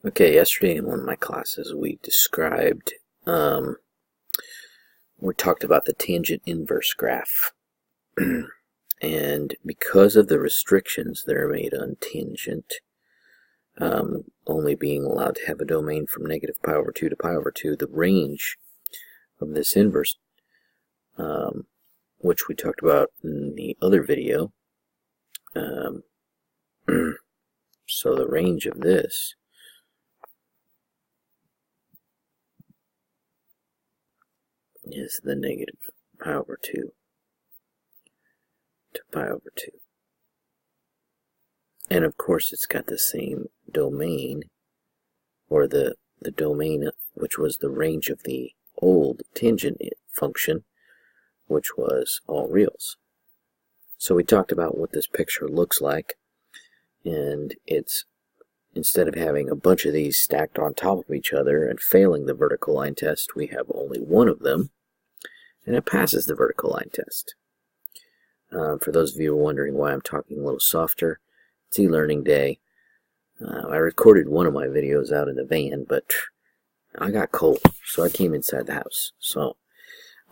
Okay, yesterday in one of my classes we talked about the tangent inverse graph. And because of the restrictions that are made on tangent, only being allowed to have a domain from negative pi over 2 to pi over 2, the range of this inverse, which we talked about in the other video, so the range of this is the negative pi over 2 to pi over 2. And of course it's got the same domain, or the domain which was the range of the old tangent function, which was all reals. So we talked about what this picture looks like, and it's, instead of having a bunch of these stacked on top of each other and failing the vertical line test, we have only one of them, and it passes the vertical line test. For those of you wondering why I'm talking a little softer, it's e-learning day. I recorded one of my videos out in the van, but I got cold, so I came inside the house. So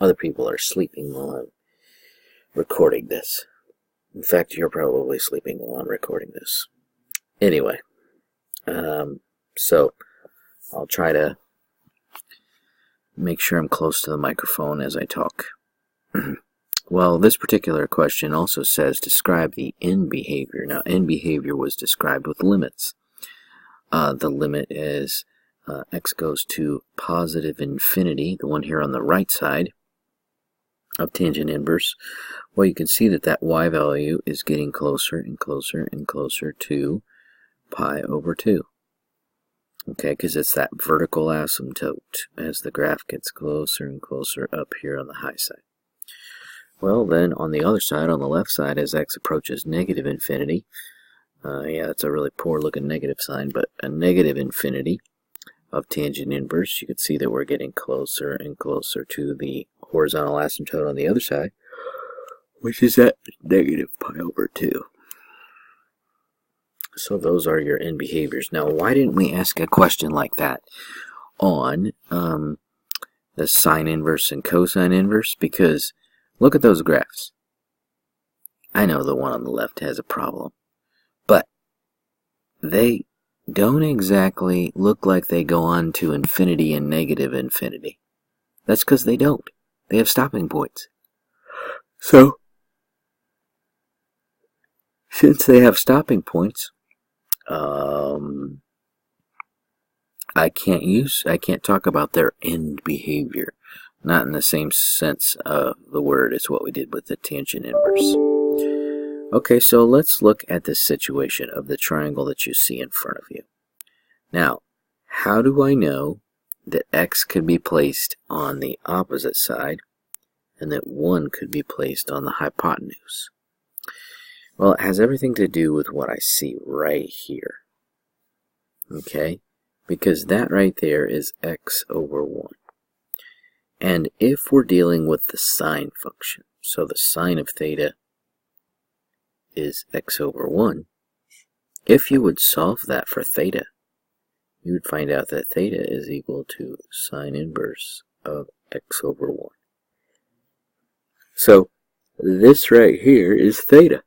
other people are sleeping while I'm recording this. In fact, you're probably sleeping while I'm recording this. Anyway, so I'll try to make sure I'm close to the microphone as I talk. Well, this particular question also says describe the end behavior. Now, end behavior was described with limits. The limit is x goes to positive infinity, the one here on the right side of tangent inverse. Well, you can see that that y value is getting closer and closer and closer to pi over 2. Okay, because it's that vertical asymptote as the graph gets closer and closer up here on the high side. Well, then on the other side, on the left side, as x approaches negative infinity, yeah, it's a really poor looking negative sign, but a negative infinity of tangent inverse, you can see that we're getting closer and closer to the horizontal asymptote on the other side, which is at negative pi over 2. So those are your end behaviors. Now, why didn't we ask a question like that on the sine inverse and cosine inverse? Because look at those graphs. I know the one on the left has a problem, but they don't exactly look like they go on to infinity and negative infinity. That's because they don't. They have stopping points. So, since they have stopping points, I can't talk about their end behavior. Not in the same sense of the word as what we did with the tangent inverse. Okay, so let's look at the situation of the triangle that you see in front of you. Now, how do I know that x could be placed on the opposite side and that 1 could be placed on the hypotenuse? Well, it has everything to do with what I see right here. Okay? Because that right there is x over 1. And if we're dealing with the sine function, so the sine of theta is x over 1, if you would solve that for theta, you would find out that theta is equal to sine inverse of x over 1. So this right here is theta.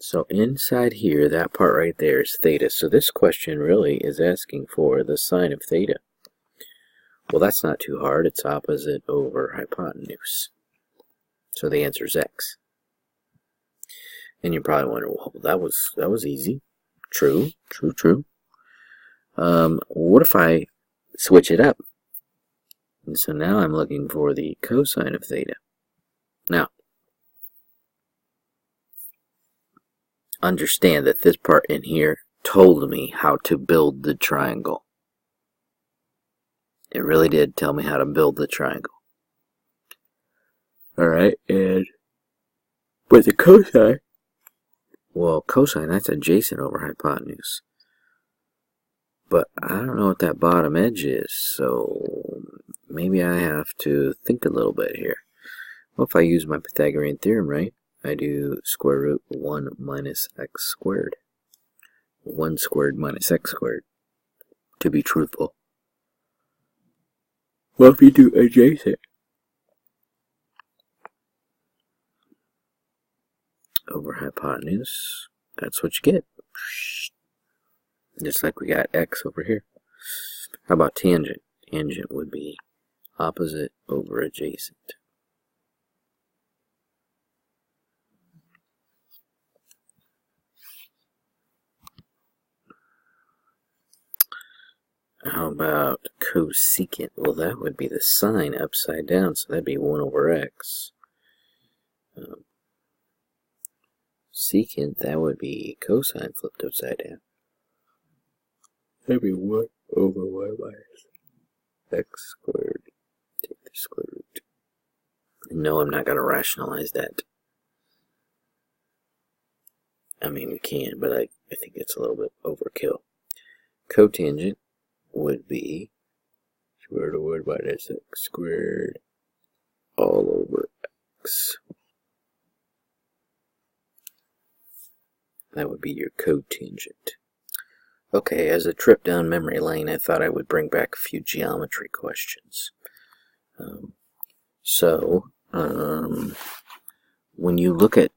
So inside here, that part right there is theta. So this question really is asking for the sine of theta. Well, that's not too hard. It's opposite over hypotenuse. So the answer is x. And you probably wonder, well, that was easy. True. What if I switch it up? And so now I'm looking for the cosine of theta. Now, understand that this part in here told me how to build the triangle. It really did tell me how to build the triangle. Alright, but the cosine, well, cosine, that's adjacent over hypotenuse. But I don't know what that bottom edge is, so maybe I have to think a little bit here. Well, if I use my Pythagorean theorem, right? I do square root 1 minus x squared. 1 squared minus x squared, to be truthful. Well, if you do adjacent over hypotenuse, that's what you get. Just like we got x over here. How about tangent? Tangent would be opposite over adjacent. How about cosecant? Well, that would be the sine upside down, so that'd be 1 over x. Secant, that would be cosine flipped upside down. That'd be 1 over y minus x squared. Take the square root. No, I'm not going to rationalize that. I mean, we can, but I think it's a little bit overkill. Cotangent would be square root of 1 minus x squared all over x. That would be your cotangent. Okay, as a trip down memory lane, I thought I would bring back a few geometry questions. When you look at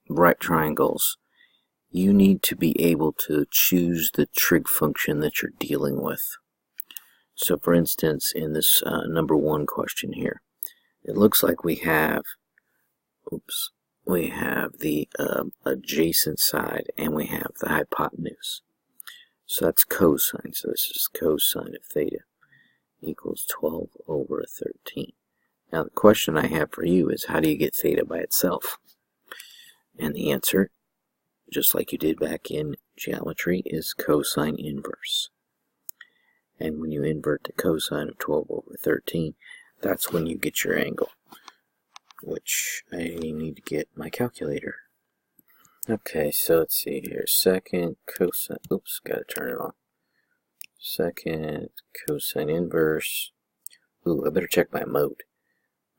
right triangles, you need to be able to choose the trig function that you're dealing with. So for instance, in this number 1 question here, it looks like we have the adjacent side and we have the hypotenuse. So that's cosine. So this is cosine of theta equals 12 over 13. Now the question I have for you is, how do you get theta by itself? And the answer, just like you did back in geometry, is cosine inverse. And when you invert the cosine of 12 over 13, that's when you get your angle, which I need to get my calculator. Okay, so let's see here. Second cosine, gotta turn it on. Second cosine inverse. I better check my mode.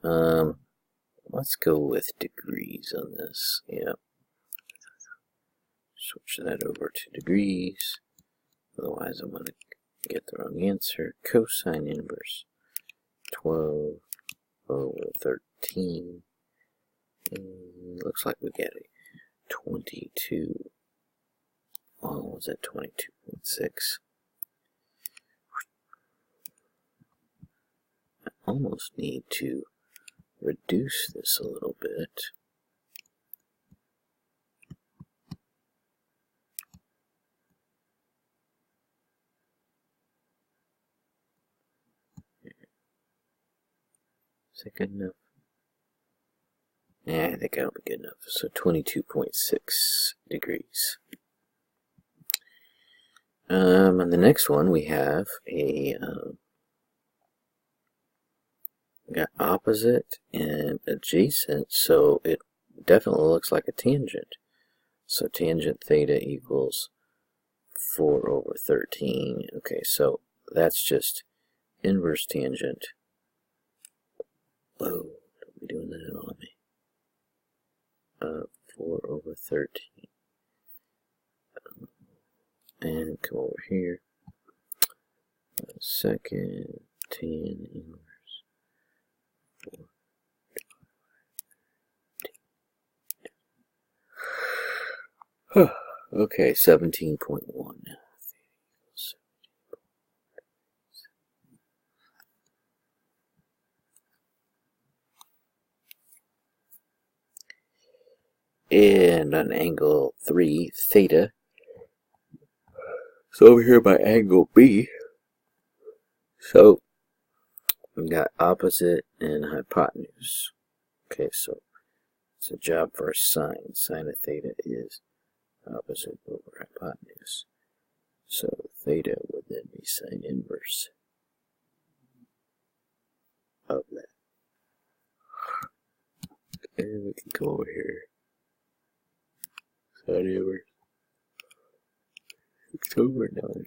Let's go with degrees on this. Yep. Switch that over to degrees. Otherwise, I'm going to get the wrong answer. Cosine inverse 12 over 13. Looks like we get a 22. Oh, was that 22.6? I almost need to reduce this a little bit. Is that good enough? Yeah, I think that'll be good enough. So 22.6 degrees. On the next one, we have a got opposite and adjacent, so it definitely looks like a tangent. So tangent theta equals 4 over 13. Okay, so that's just inverse tangent. Whoa, don't be doing that on me. 4 over 13. And come over here. Second tan inverse. 4. Okay, 17.1. And on angle 3, theta. So over here by angle B, so we got opposite and hypotenuse. Okay, so it's a job for a sine. Sine of theta is opposite over hypotenuse. So theta would then be sine inverse of that. And we can go over here. Sine inverse. It's over 9.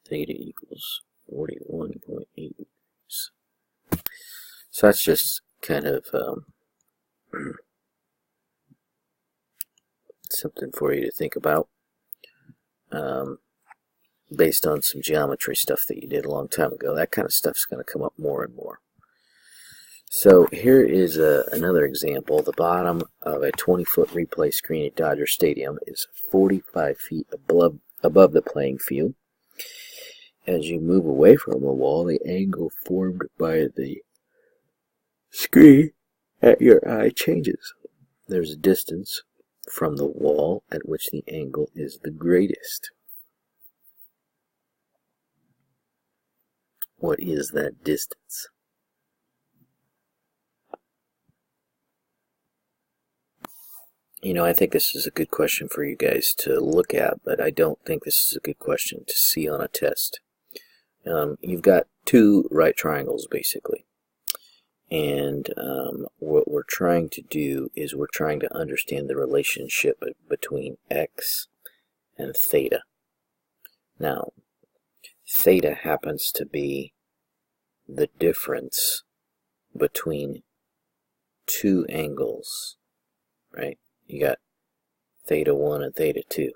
Theta equals 41.8 degrees. So that's just kind of Something for you to think about, based on some geometry stuff that you did a long time ago. That kind of stuff's going to come up more and more. So here is another example. The bottom of a 20-foot replay screen at Dodger Stadium is 45 feet above the playing field. As you move away from the wall, the angle formed by the screen at your eye changes. There's a distance from the wall at which the angle is the greatest. What is that distance? You know, I think this is a good question for you guys to look at, but I don't think this is a good question to see on a test. You've got two right triangles, basically. And what we're trying to do is we're trying to understand the relationship between x and theta. Now, theta happens to be the difference between two angles, right? You got theta 1 and theta 2.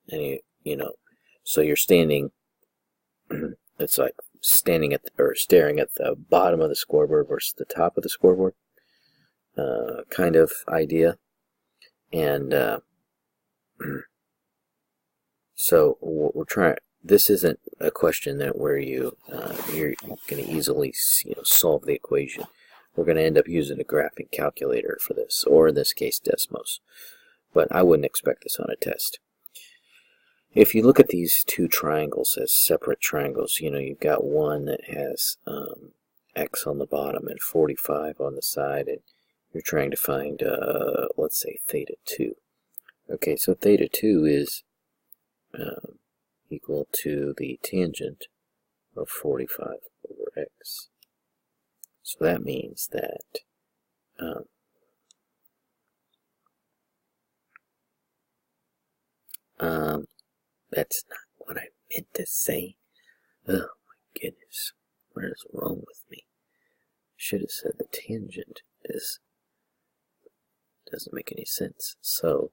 And you know, so you're standing, it's like standing at or staring at the bottom of the scoreboard versus the top of the scoreboard, kind of idea. And so what we're trying, this isn't a question that where you're going to easily solve the equation. We're going to end up using a graphing calculator for this, or in this case Desmos, but I wouldn't expect this on a test. If you look at these two triangles as separate triangles, you've got one that has x on the bottom and 45 on the side, and you're trying to find, let's say, theta 2. Okay, so theta 2 is equal to the tangent of 45 over x. So that means that that's not what I meant to say. Oh my goodness, what is wrong with me? Should have said the tangent doesn't make any sense. So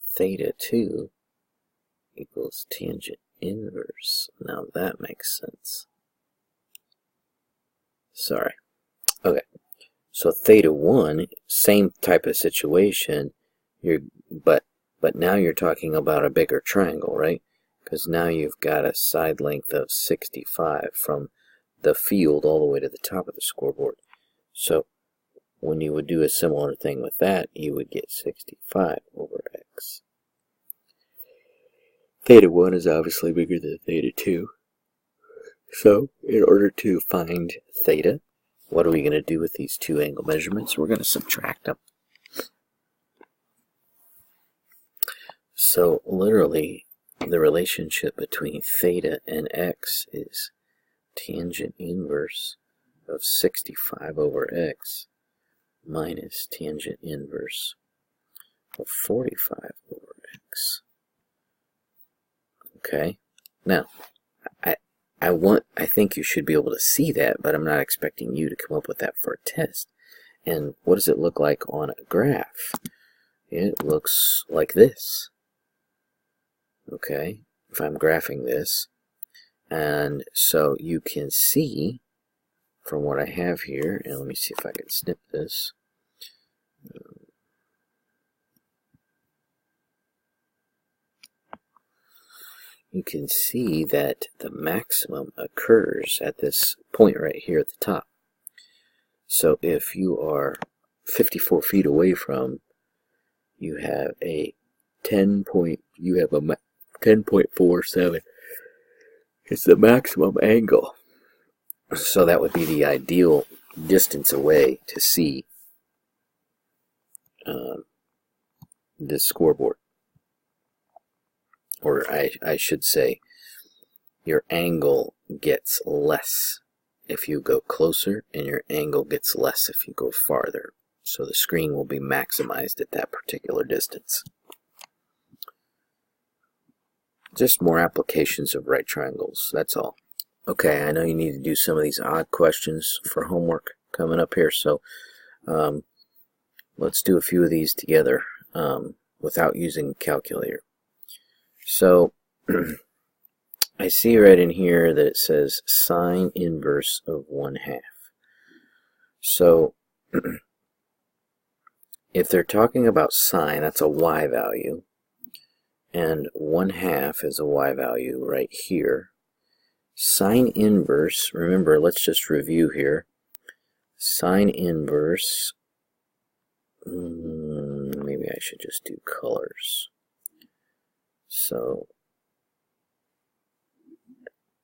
theta 2 equals tangent inverse. Now that makes sense. Sorry. Okay, so theta 1, same type of situation. But now you're talking about a bigger triangle, right? Because now you've got a side length of 65 from the field all the way to the top of the scoreboard. So when you would do a similar thing with that, you would get 65 over x. Theta 1 is obviously bigger than theta 2. So in order to find theta, what are we going to do with these two angle measurements? We're going to subtract them. So literally, the relationship between theta and x is tangent inverse of 65 over x minus tangent inverse of 45 over x. Okay, now I think you should be able to see that, but I'm not expecting you to come up with that for a test. And what does it look like on a graph? It looks like this. Okay, if I'm graphing this, and so you can see from what I have here, and let me see if I can snip this. You can see that the maximum occurs at this point right here at the top. So if you are 54 feet away from, you have a 10.47. It's the maximum angle. So that would be the ideal distance away to see this scoreboard. Or I should say, your angle gets less if you go closer, and your angle gets less if you go farther. So the screen will be maximized at that particular distance. Just more applications of right triangles, that's all. Okay, I know you need to do some of these odd questions for homework coming up here, so let's do a few of these together without using a calculator. So I see right in here that it says sine inverse of 1/2. So if they're talking about sine, that's a y value, and 1/2 is a y value right here. Sine inverse, remember, let's just review here. Sine inverse, maybe I should just do colors. So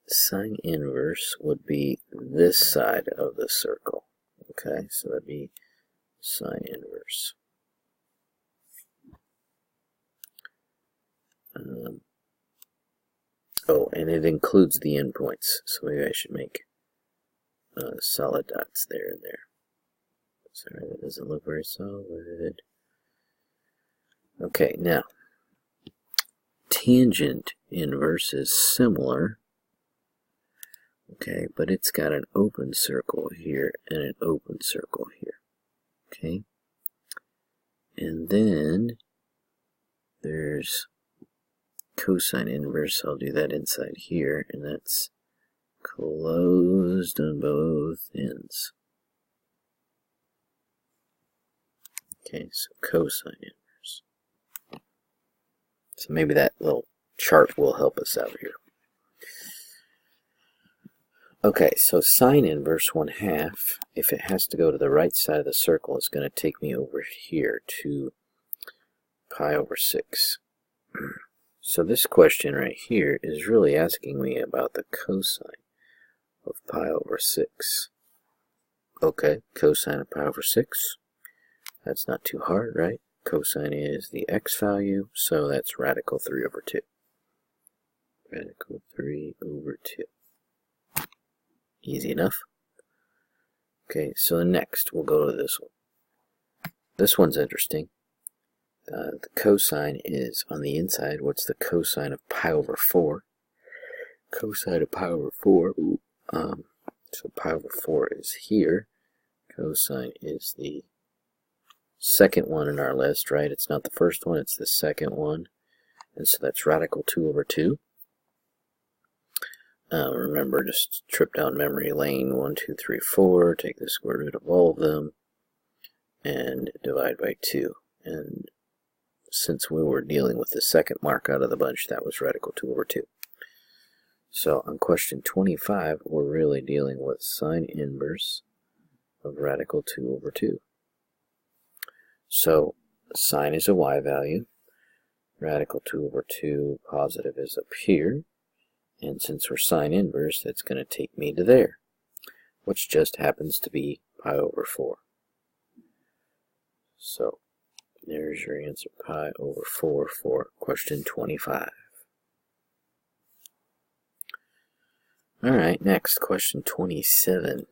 sine inverse would be this side of the circle. Okay, so that'd be sine inverse. Oh, and it includes the endpoints, so maybe I should make solid dots there and there. Sorry, that doesn't look very solid. Okay, now, tangent inverse is similar, okay, but it's got an open circle here and an open circle here, okay? And then there's cosine inverse. I'll do that inside here, and that's closed on both ends. Okay, so cosine inverse. So maybe that little chart will help us out here. Okay, so sine inverse 1/2, if it has to go to the right side of the circle, it's going to take me over here to pi over 6. So this question right here is really asking me about the cosine of pi over 6. Okay, cosine of pi over 6. That's not too hard, right? Cosine is the x value, so that's radical 3 over 2. Radical 3 over 2. Easy enough. Okay, so next we'll go to this one. This one's interesting. The cosine is on the inside. What's the cosine of pi over 4? Cosine of pi over 4. So pi over 4 is here. Cosine is the second one in our list, right? It's not the first one, it's the second one. And so that's radical 2 over 2. Remember, just trip down memory lane 1, 2, 3, 4. Take the square root of all of them and divide by 2. And since we were dealing with the second mark out of the bunch, that was radical 2 over 2. So on question 25, we're really dealing with sine inverse of radical 2 over 2. So sine is a y value. Radical 2 over 2 positive is up here. And since we're sine inverse, that's going to take me to there, which just happens to be pi over 4. So there's your answer, pi over 4 for question 25. Alright, next, question 27.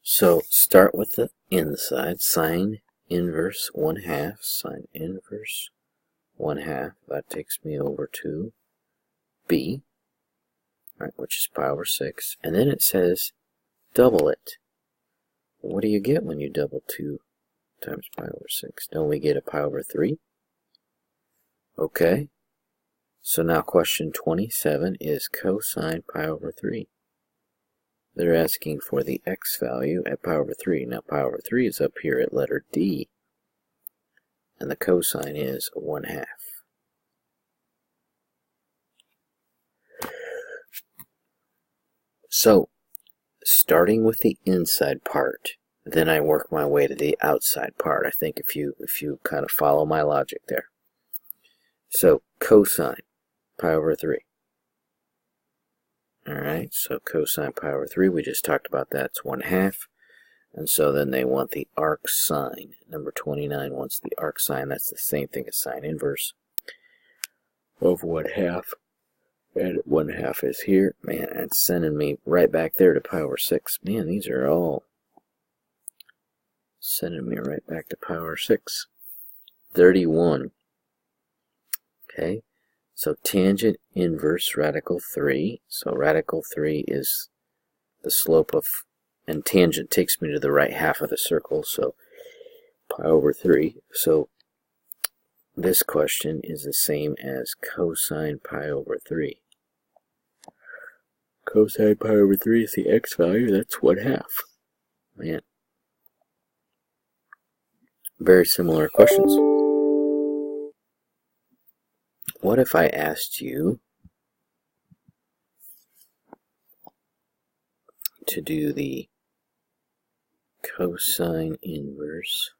So start with the inside, sine inverse 1/2, sine inverse 1/2, that takes me over to b, right, which is pi over 6, and then it says double it. What do you get when you double 2 times pi over 6? Don't we get a pi over 3? Okay, so now question 27 is cosine pi over 3. They're asking for the x value at pi over 3. Now pi over 3 is up here at letter D, and the cosine is 1/2. So, starting with the inside part, then I work my way to the outside part. I think if you kind of follow my logic there. So, cosine pi over 3. Alright, so cosine pi over 3, we just talked about that, it's 1/2. And so then they want the arc sine. Number 29 wants the arc sine. That's the same thing as sine inverse of 1/2. And 1/2 is here. Man, it's sending me right back there to pi over 6. Man, these are all sending me right back to pi over 6. 31. Okay, so tangent inverse radical 3. So radical 3 is the slope of and tangent takes me to the right half of the circle, so pi over 3. So this question is the same as cosine pi over 3. Cosine pi over 3 is the x value, that's 1/2. Man. Very similar questions. What if I asked you to do the cosine inverse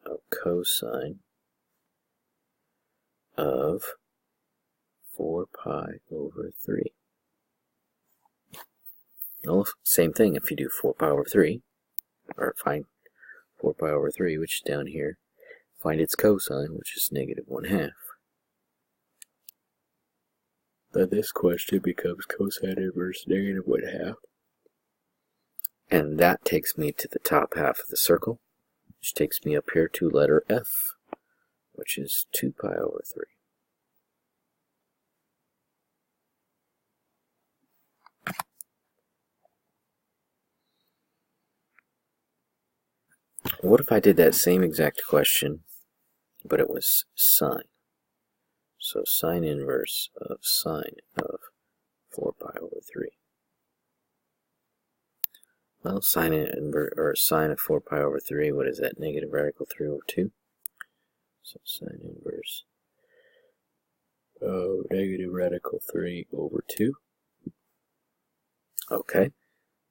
of cosine of 4 pi over 3? Well, same thing if you do 4 pi over 3, or find 4 pi over 3, which is down here, find its cosine, which is negative 1/2. Then this question becomes cosine inverse negative 1/2. And that takes me to the top half of the circle, which takes me up here to letter F, which is 2 pi over 3. What if I did that same exact question, but it was sine? So sine inverse of sine of 4 pi over 3. Well, sine inverse, or sine of 4 pi over 3, what is that? Negative radical 3 over 2. So sine inverse of negative radical 3 over 2. Okay,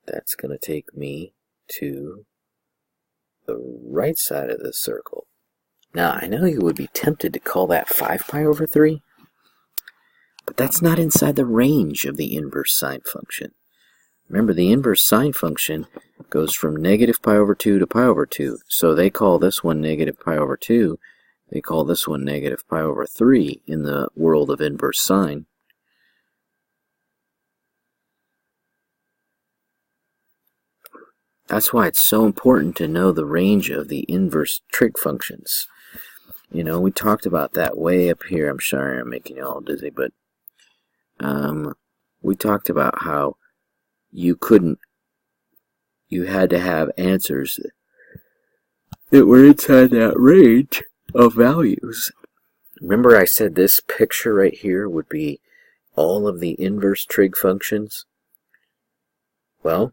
that's going to take me to the right side of the circle. Now, I know you would be tempted to call that 5 pi over 3, but that's not inside the range of the inverse sine function. Remember, the inverse sine function goes from negative pi over 2 to pi over 2, so they call this one negative pi over 2, they call this one negative pi over 3 in the world of inverse sine. That's why it's so important to know the range of the inverse trig functions. You know, we talked about that way up here. I'm sorry I'm making you all dizzy, but we talked about how you had to have answers that were inside that range of values. Remember I said this picture right here would be all of the inverse trig functions? Well,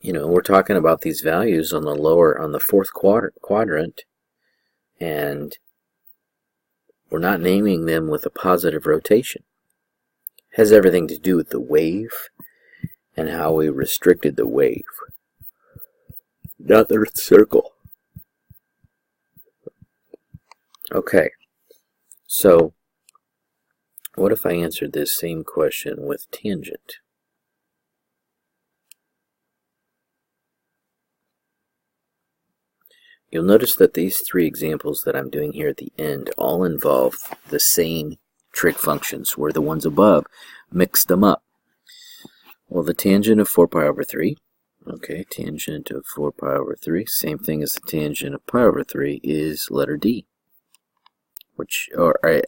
you know, we're talking about these values on the fourth quadrant, and we're not naming them with a positive rotation. It has everything to do with the wave and how we restricted the wave, not the circle. Okay, so what if I answered this same question with tangent? You'll notice that these three examples that I'm doing here at the end all involve the same trig functions, where the ones above mixed them up. Well, the tangent of 4 pi over 3, okay, tangent of 4 pi over 3, same thing as the tangent of pi over 3 is letter D, which, or it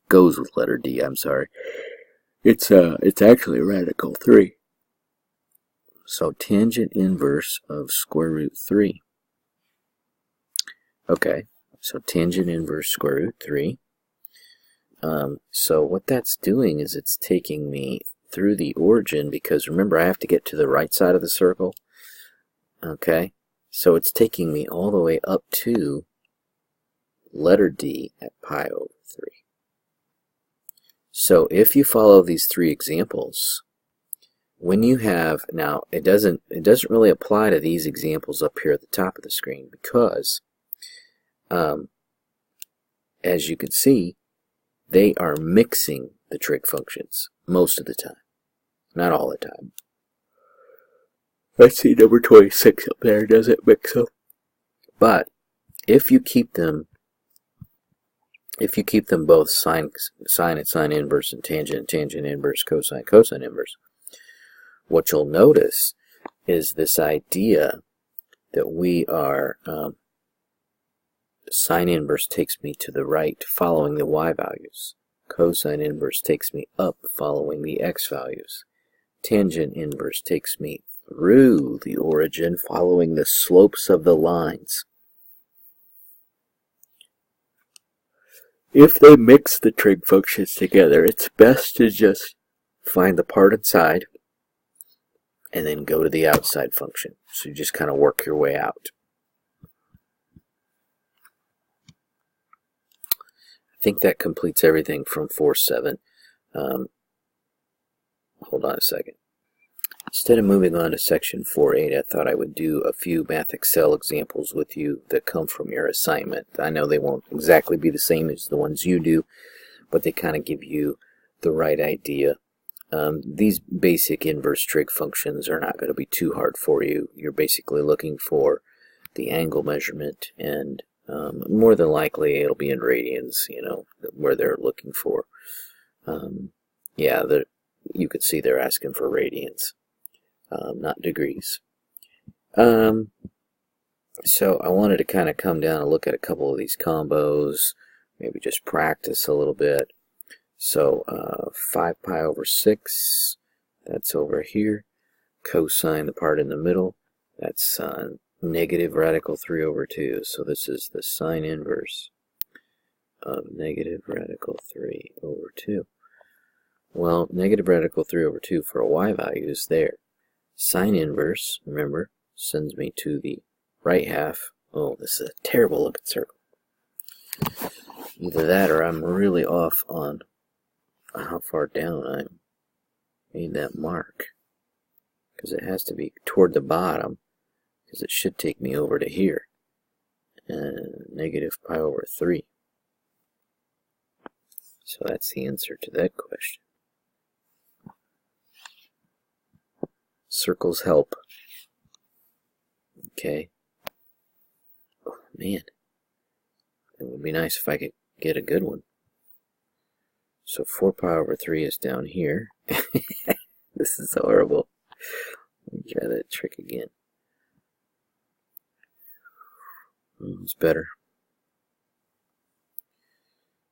goes with letter D, I'm sorry. It's actually radical 3. So tangent inverse of square root 3. Okay, so tangent inverse square root 3. So what that's doing is it's taking me through the origin, because remember I have to get to the right side of the circle. Okay, so it's taking me all the way up to letter D at pi over 3. So if you follow these three examples, when you have, now it doesn't really apply to these examples up here at the top of the screen, because as you can see, they are mixing the trig functions most of the time, not all the time. I see number 26 up there, doesn't mix them. But if you keep them both sine and sine inverse and tangent inverse, cosine inverse, what you'll notice is this idea that we are sine inverse takes me to the right following the y values. Cosine inverse takes me up following the x values. Tangent inverse takes me through the origin following the slopes of the lines. If they mix the trig functions together, it's best to just find the part inside and then go to the outside function. So you just kind of work your way out. I think that completes everything from 4.7. Hold on a second. Instead of moving on to section 4.8, I thought I would do a few Math Excel examples with you that come from your assignment. I know they won't exactly be the same as the ones you do, but they kind of give you the right idea. These basic inverse trig functions are not going to be too hard for you. You're basically looking for the angle measurement, and more than likely it'll be in radians, you know, where they're looking for. Yeah, you could see they're asking for radians. Not degrees. So I wanted to kind of come down and look at a couple of these combos, maybe just practice a little bit. So 5 pi over 6, that's over here. Cosine, the part in the middle, that's negative radical 3 over 2. So this is the sine inverse of negative radical 3 over 2. Well, negative radical 3 over 2 for a y value is there. Sine inverse, remember, sends me to the right half. Oh, this is a terrible looking circle. Either that or I'm really off on how far down I made that mark. Because it has to be toward the bottom, because it should take me over to here. Negative pi over 3. So that's the answer to that question. Circles help. Okay. Oh, man. It would be nice if I could get a good one. So 4 pi over 3 is down here. This is horrible. Let me try that trick again. It's better.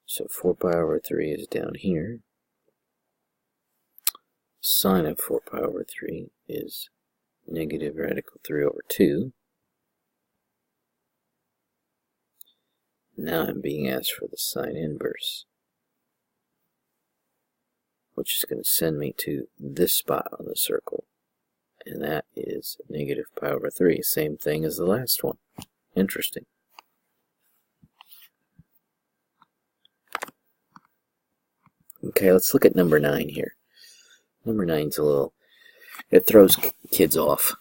So 4 pi over 3 is down here. Sine of 4 pi over 3 is negative radical 3 over 2. Now I'm being asked for the sine inverse, which is going to send me to this spot on the circle. And that is negative pi over 3. Same thing as the last one. Interesting. Okay, let's look at number 9 here. Number 9's a little, it throws kids off.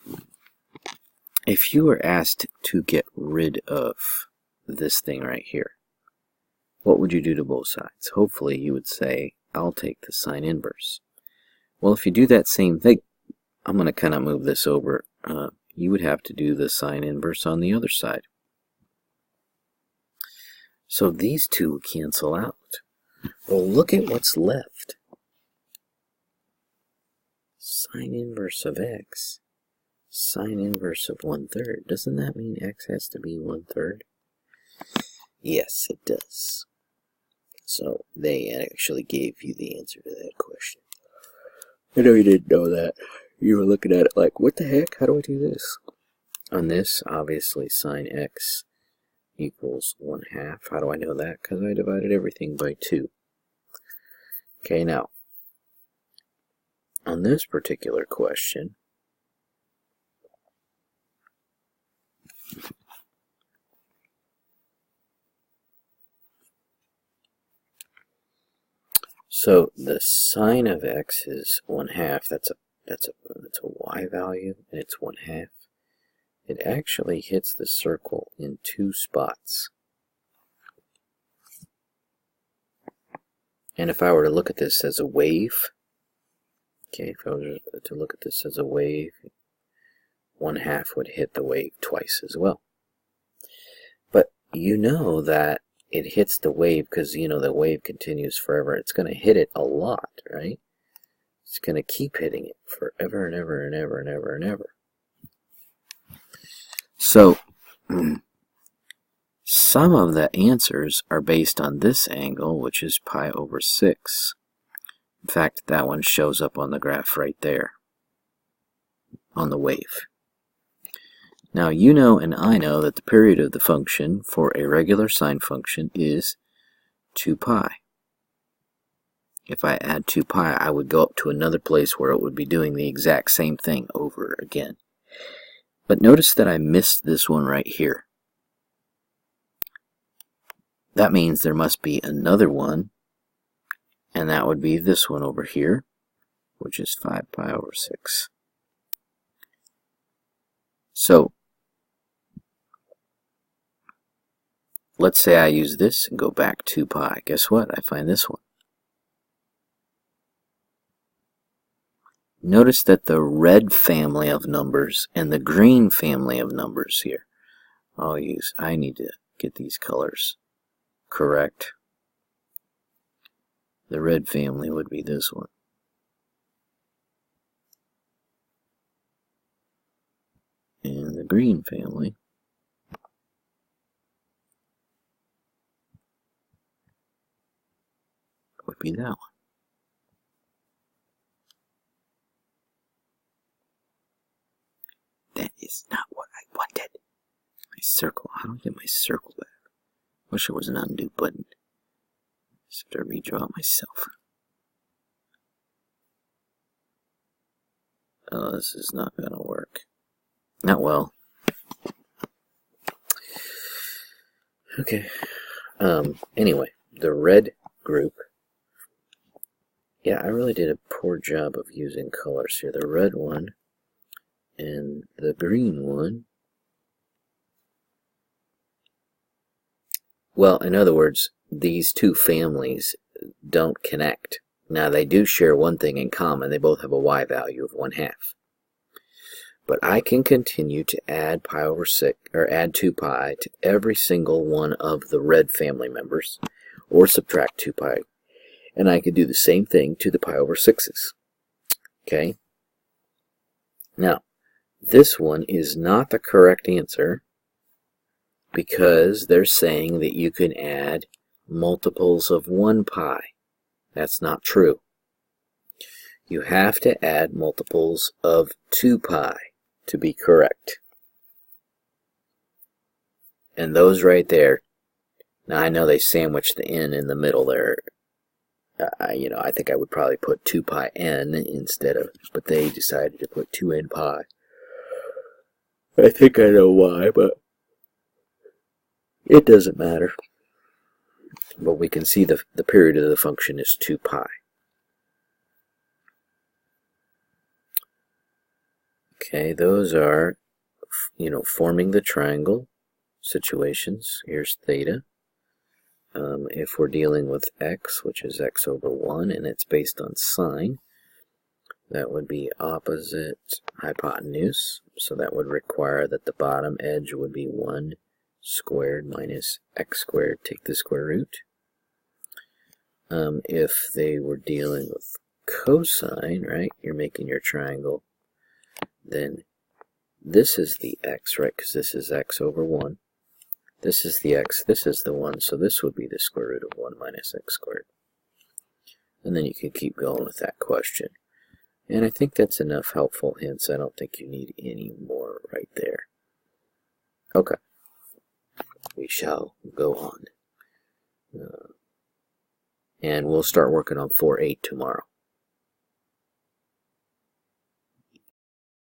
If you were asked to get rid of this thing right here, what would you do to both sides? Hopefully you would say, I'll take the sine inverse. Well, if you do that same thing, I'm going to kind of move this over. You would have to do the sine inverse on the other side. So these two would cancel out. Well, look at what's left. Sine inverse of x. Sine inverse of 1/3. Doesn't that mean x has to be 1/3? Yes, it does. So they actually gave you the answer to that question. I know you didn't know that. You were looking at it like, what the heck? How do I do this? On this, obviously, sine x equals 1/2. How do I know that? Because I divided everything by 2. Okay, now, on this particular question, so the sine of x is 1/2. That's a y value, and it's 1/2. It actually hits the circle in 2 spots. And if I were to look at this as a wave, okay, if I were to look at this as a wave, 1/2 would hit the wave twice as well. But you know that it hits the wave because, you know, the wave continues forever. It's going to hit it a lot, right? It's going to keep hitting it forever and ever and ever and ever and ever. So, some of the answers are based on this angle, which is pi over 6. In fact, that one shows up on the graph right there. on the wave. Now you know and I know that the period of the function for a regular sine function is 2 pi. If I add 2 pi, I would go up to another place where it would be doing the exact same thing over again. But notice that I missed this one right here. That means there must be another one, and that would be this one over here, which is 5 pi over 6. So, let's say I use this and go back 2 pi. Guess what? I find this one. Notice that the red family of numbers and the green family of numbers here, I need to get these colors correct. The red family would be this one. And the green family would be that one. That is not what I wanted. My circle. How do I get my circle back? Wish there was an undo button. Just have to redraw it myself. Oh, this is not going to work. Not well. Okay. Anyway, the red group. Yeah, I really did a poor job of using colors here. The red one and the green one. Well, in other words, these two families don't connect. Now, they do share one thing in common. They both have a y value of 1/2. But I can continue to add pi over 6, or add 2 pi to every single one of the red family members, or subtract 2 pi. And I could do the same thing to the pi over 6's. Okay? Now, this one is not the correct answer because they're saying that you can add multiples of 1 pi. That's not true. You have to add multiples of 2 pi to be correct. And those right there, now I know they sandwich the n in the middle there. I think I would probably put 2 pi n instead of, but they decided to put 2n pi. I think I know why, but it doesn't matter. But we can see the period of the function is 2 pi. Okay, those are, forming the triangle situations. Here's theta. If we're dealing with x, which is x over 1, and it's based on sine, that would be opposite hypotenuse. So that would require that the bottom edge would be 1 squared minus x squared. Take the square root. If they were dealing with cosine, right, you're making your triangle, then this is the x, right, because this is x over 1. This is the x, this is the 1, so this would be the square root of 1 minus x squared. And then you can keep going with that question. And I think that's enough helpful hints. I don't think you need any more right there. Okay. We shall go on. And we'll start working on 4.8 tomorrow.